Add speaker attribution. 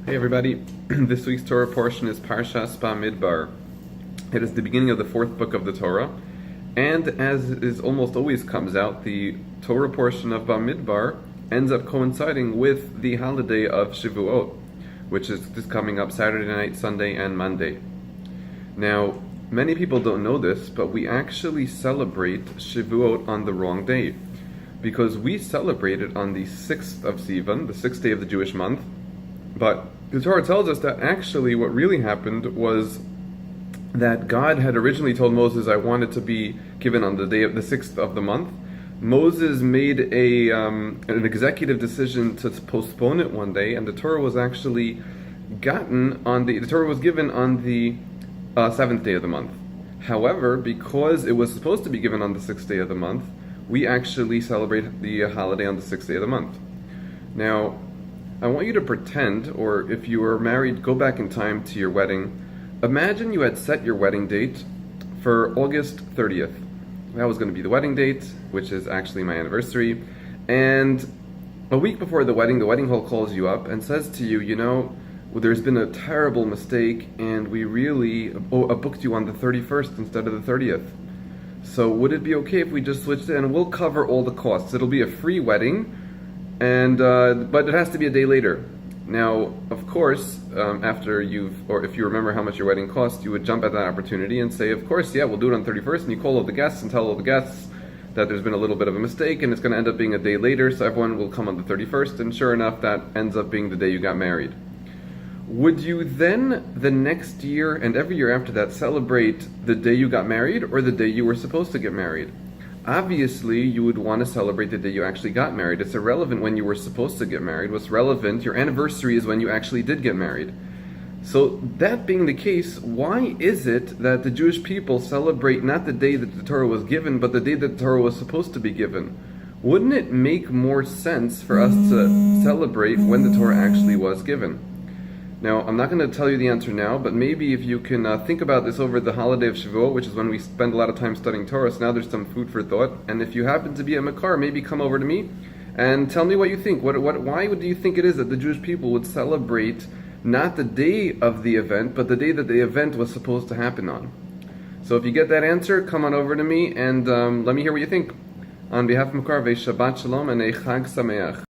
Speaker 1: Hey everybody, this week's Torah portion is Parshas Bamidbar. It is the beginning of the fourth book of the Torah, and as is almost always comes out, the Torah portion of Bamidbar ends up coinciding with the holiday of Shavuot, which is just coming up Saturday night, Sunday, and Monday. Now, many people don't know this, but we actually celebrate Shavuot on the wrong day, because we celebrate it on the 6th of Sivan, the 6th day of the Jewish month, but the Torah tells us that actually what really happened was that God had originally told Moses, I want it to be given on the day of the 6th of the month. Moses made an executive decision to postpone it one day, and the Torah was actually the Torah was given on the 7th day of the month. However, because it was supposed to be given on the 6th day of the month, we actually celebrate the holiday on the 6th day of the month. Now, I want you to pretend, or if you were married, go back in time to your wedding. Imagine you had set your wedding date for August 30th. That was going to be the wedding date, which is actually my anniversary. And a week before the wedding hall calls you up and says to you, there's been a terrible mistake and we really booked you on the 31st instead of the 30th. So would it be okay if we just switched it, and we'll cover all the costs. It'll be a free wedding, and but it has to be a day later. Now, of course, if you remember how much your wedding cost, you would jump at that opportunity and say, of course, yeah, we'll do it on 31st, and you call all the guests and tell all the guests that there's been a little bit of a mistake and it's going to end up being a day later, so everyone will come on the 31st, and sure enough, that ends up being the day you got married. Would you then, the next year and every year after that, celebrate the day you got married or the day you were supposed to get married? Obviously, you would want to celebrate the day you actually got married. It's irrelevant when you were supposed to get married. What's relevant, your anniversary, is when you actually did get married. So, that being the case, why is it that the Jewish people celebrate not the day that the Torah was given, but the day that the Torah was supposed to be given? Wouldn't it make more sense for us to celebrate when the Torah actually was given? Now, I'm not going to tell you the answer now, but maybe if you can think about this over the holiday of Shavuot, which is when we spend a lot of time studying Torah, so now there's some food for thought. And if you happen to be a Makar, maybe come over to me and tell me what you think. Why do you think it is that the Jewish people would celebrate not the day of the event, but the day that the event was supposed to happen on? So if you get that answer, come on over to me and let me hear what you think. On behalf of Makar, Shabbat Shalom and a Chag Sameach.